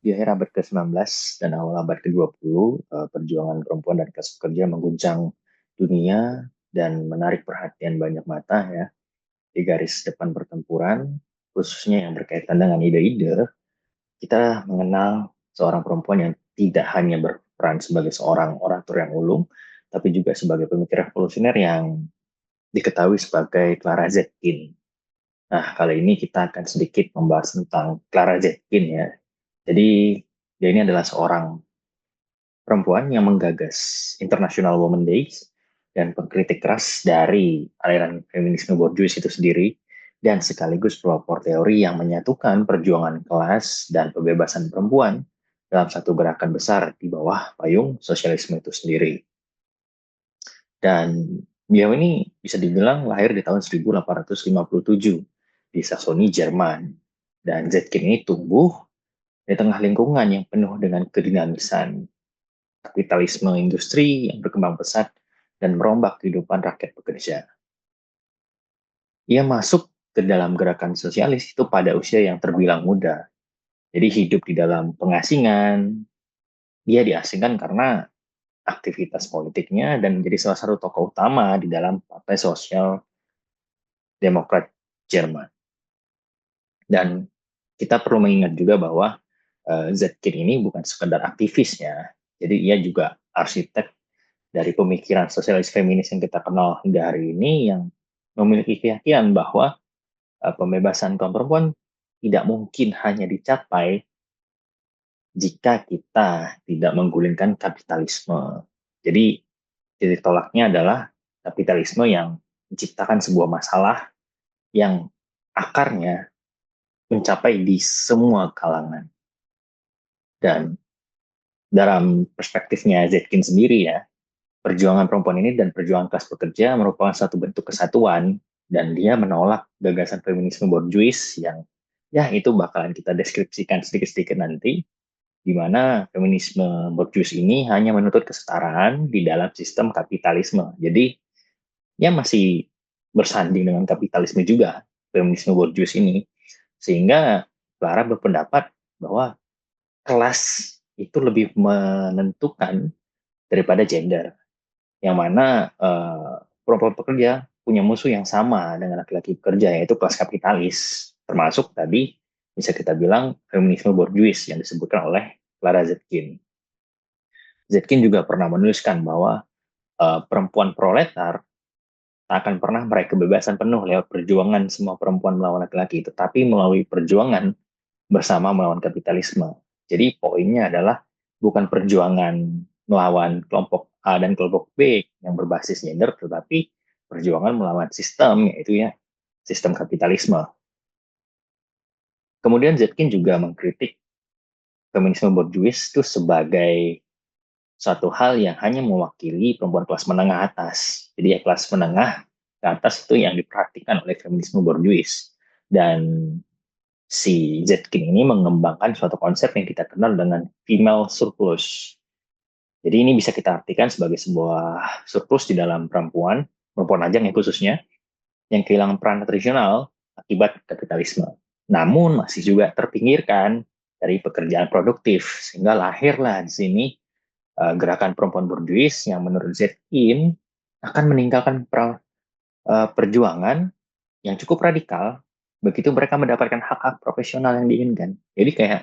Di akhir abad ke-19 dan awal abad ke-20, perjuangan perempuan dan kelas pekerja mengguncang dunia dan menarik perhatian banyak mata ya di garis depan pertempuran, khususnya yang berkaitan dengan ide-ide. Kita mengenal seorang perempuan yang tidak hanya berperan sebagai seorang orator yang ulung, tapi juga sebagai pemikir revolusioner yang diketahui sebagai Clara Zetkin. Nah, kali ini kita akan sedikit membahas tentang Clara Zetkin ya. Jadi, dia ini adalah seorang perempuan yang menggagas International Women's Day dan pengkritik keras dari aliran feminisme borjuis itu sendiri, dan sekaligus pelopor teori yang menyatukan perjuangan kelas dan pembebasan perempuan dalam satu gerakan besar di bawah payung sosialisme itu sendiri. Dan beliau ini bisa dibilang lahir di tahun 1857 di Saksoni, Jerman. Dan Zetkin ini tumbuh di tengah lingkungan yang penuh dengan kedinamisan kapitalisme industri yang berkembang pesat dan merombak kehidupan rakyat pekerja. Ia masuk ke dalam gerakan sosialis itu pada usia yang terbilang muda. Jadi hidup di dalam pengasingan, dia diasingkan karena aktivitas politiknya dan menjadi salah satu tokoh utama di dalam Partai Sosial Demokrat Jerman. Dan kita perlu mengingat juga bahwa Zetkin ini bukan sekedar aktivisnya, jadi ia juga arsitek dari pemikiran sosialis feminis yang kita kenal hingga hari ini, yang memiliki keyakinan bahwa pembebasan kaum perempuan tidak mungkin hanya dicapai jika kita tidak menggulingkan kapitalisme. Jadi titik tolaknya adalah kapitalisme yang menciptakan sebuah masalah yang akarnya mencapai di semua kalangan. Dan dalam perspektifnya Zetkin sendiri ya, perjuangan perempuan ini dan perjuangan kelas pekerja merupakan satu bentuk kesatuan, dan dia menolak gagasan feminisme borjuis yang ya itu bakalan kita deskripsikan sedikit-sedikit nanti, di mana feminisme borjuis ini hanya menuntut kesetaraan di dalam sistem kapitalisme. Jadi ya masih bersanding dengan kapitalisme juga feminisme borjuis ini, sehingga Clara berpendapat bahwa kelas itu lebih menentukan daripada gender, yang mana perempuan pekerja punya musuh yang sama dengan laki-laki pekerja, yaitu kelas kapitalis, termasuk tadi bisa kita bilang feminisme borjuis yang disebutkan oleh Clara Zetkin. Zetkin juga pernah menuliskan bahwa perempuan proletar tak akan pernah meraih kebebasan penuh lewat perjuangan semua perempuan melawan laki-laki, tetapi melalui perjuangan bersama melawan kapitalisme. Jadi poinnya adalah bukan perjuangan melawan kelompok A dan kelompok B yang berbasis gender, tetapi perjuangan melawan sistem, yaitu ya sistem kapitalisme. Kemudian Zetkin juga mengkritik feminisme borjuis itu sebagai satu hal yang hanya mewakili perempuan kelas menengah atas. Jadi ya kelas menengah ke atas itu yang diperhatikan oleh feminisme borjuis. Dan si Zetkin ini mengembangkan suatu konsep yang kita kenal dengan female surplus. Jadi ini bisa kita artikan sebagai sebuah surplus di dalam perempuan, perempuan ajang yang khususnya, yang kehilangan peran tradisional akibat kapitalisme. Namun masih juga terpinggirkan dari pekerjaan produktif, sehingga lahirlah di sini gerakan perempuan borjuis yang menurut Zetkin akan meninggalkan perjuangan yang cukup radikal begitu mereka mendapatkan hak-hak profesional yang diinginkan. Jadi kayak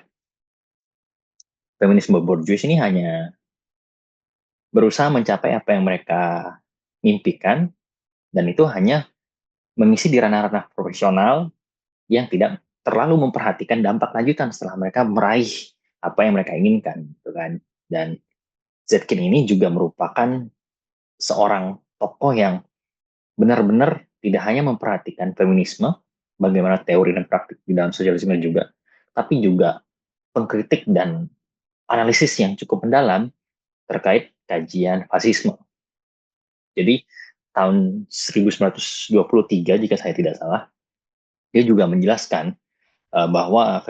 feminisme borjuis ini hanya berusaha mencapai apa yang mereka mimpikan, dan itu hanya mengisi di ranah-ranah profesional yang tidak terlalu memperhatikan dampak lanjutan setelah mereka meraih apa yang mereka inginkan, gitu kan. Dan Zetkin ini juga merupakan seorang tokoh yang benar-benar tidak hanya memperhatikan feminisme, bagaimana teori dan praktik di dalam sosialisme juga, tapi juga pengkritik dan analisis yang cukup mendalam terkait kajian fasisme. Jadi tahun 1923 jika saya tidak salah, dia juga menjelaskan bahwa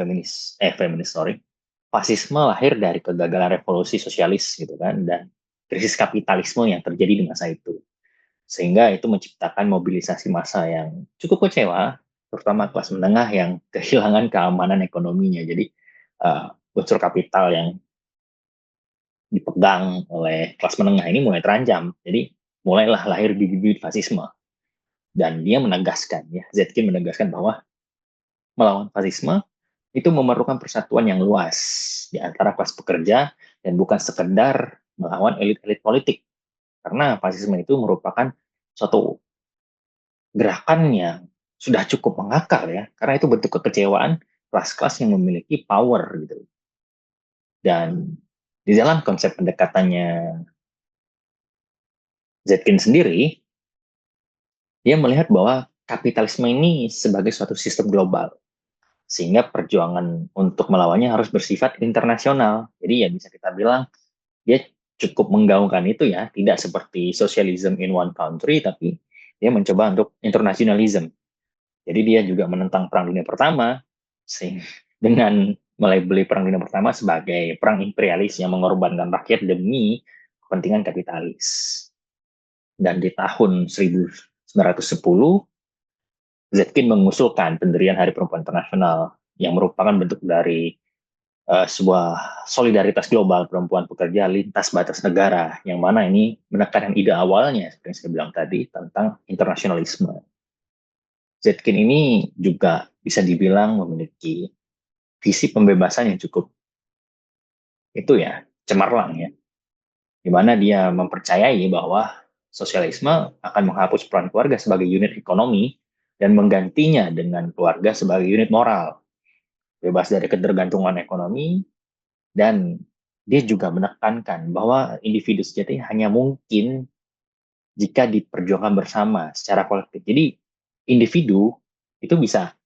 fasisme lahir dari kegagalan revolusi sosialis gitu kan, dan krisis kapitalisme yang terjadi di masa itu. Sehingga itu menciptakan mobilisasi massa yang cukup kecewa, terutama kelas menengah yang kehilangan keamanan ekonominya. Jadi unsur kapital yang dipegang oleh kelas menengah ini mulai terancam. Jadi mulailah lahir bibit-bibit fasisme. Dan dia menegaskan, ya, Zetkin menegaskan bahwa melawan fasisme itu memerlukan persatuan yang luas di antara kelas pekerja dan bukan sekedar melawan elit-elit politik. Karena fasisme itu merupakan suatu gerakan yang sudah cukup mengakar, ya, karena itu bentuk kekecewaan kelas-kelas yang memiliki power gitu. Dan di dalam konsep pendekatannya Zetkin sendiri, dia melihat bahwa kapitalisme ini sebagai suatu sistem global, sehingga perjuangan untuk melawannya harus bersifat internasional. Jadi ya bisa kita bilang dia cukup menggaungkan itu, ya, tidak seperti socialism in one country, tapi dia mencoba untuk internasionalism. Jadi dia juga menentang Perang Dunia Pertama, dengan melabeli Perang Dunia Pertama sebagai perang imperialis yang mengorbankan rakyat demi kepentingan kapitalis. Dan di tahun 1910, Zetkin mengusulkan pendirian Hari Perempuan Internasional yang merupakan bentuk dari sebuah solidaritas global perempuan pekerja lintas batas negara, yang mana ini menekankan ide awalnya seperti yang saya bilang tadi tentang internasionalisme. Zetkin ini juga bisa dibilang memiliki visi pembebasan yang cukup itu, ya, cemerlang, ya, di mana dia mempercayai bahwa sosialisme akan menghapus peran keluarga sebagai unit ekonomi dan menggantinya dengan keluarga sebagai unit moral, bebas dari ketergantungan ekonomi. Dan dia juga menekankan bahwa individu sejati hanya mungkin jika diperjuangkan bersama secara kolektif. Jadi individu itu bisa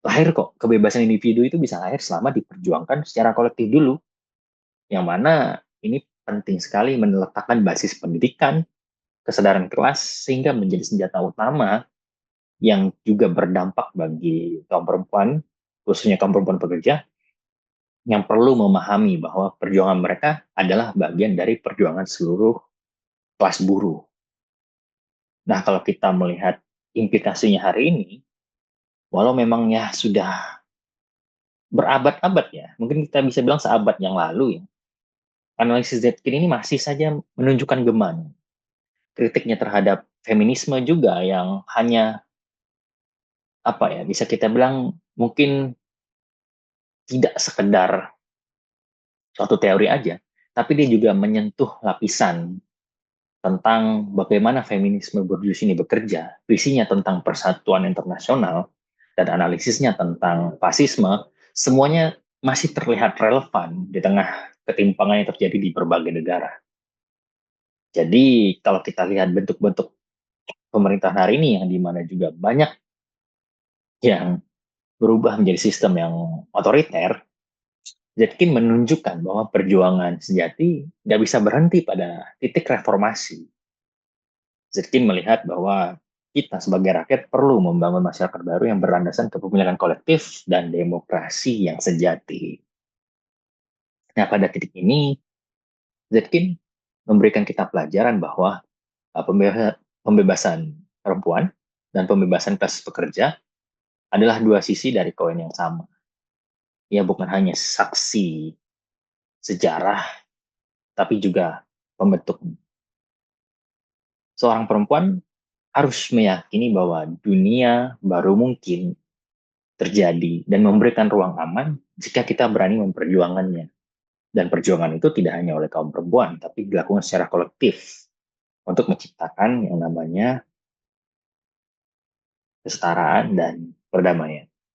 lahir kok, kebebasan individu itu bisa lahir selama diperjuangkan secara kolektif dulu, yang mana ini penting sekali meletakkan basis pendidikan, kesadaran kelas, sehingga menjadi senjata utama yang juga berdampak bagi kaum perempuan, khususnya kaum perempuan pekerja, yang perlu memahami bahwa perjuangan mereka adalah bagian dari perjuangan seluruh kelas buruh. Nah, kalau kita melihat implikasinya hari ini, walau memang ya sudah berabad-abad, ya, mungkin kita bisa bilang seabad yang lalu, ya, analisis Zetkin ini masih saja menunjukkan geman. Kritiknya terhadap feminisme juga yang hanya apa ya, bisa kita bilang mungkin tidak sekedar suatu teori aja, tapi dia juga menyentuh lapisan tentang bagaimana feminisme bourgeois ini bekerja, visinya tentang persatuan internasional, dan analisisnya tentang fasisme, semuanya masih terlihat relevan di tengah ketimpangan yang terjadi di berbagai negara. Jadi kalau kita lihat bentuk-bentuk pemerintahan hari ini yang dimana juga banyak yang berubah menjadi sistem yang otoriter, Zetkin menunjukkan bahwa perjuangan sejati nggak bisa berhenti pada titik reformasi. Zetkin melihat bahwa kita sebagai rakyat perlu membangun masyarakat baru yang berlandaskan kepemilikan kolektif dan demokrasi yang sejati. Nah, pada titik ini, Zetkin memberikan kita pelajaran bahwa pembebasan perempuan dan pembebasan kelas pekerja adalah dua sisi dari koin yang sama. Ia bukan hanya saksi sejarah, tapi juga pembentuk. Seorang perempuan harus meyakini bahwa dunia baru mungkin terjadi dan memberikan ruang aman jika kita berani memperjuangannya. Dan perjuangan itu tidak hanya oleh kaum perempuan, tapi dilakukan secara kolektif untuk menciptakan yang namanya kesetaraan dan perdamaian.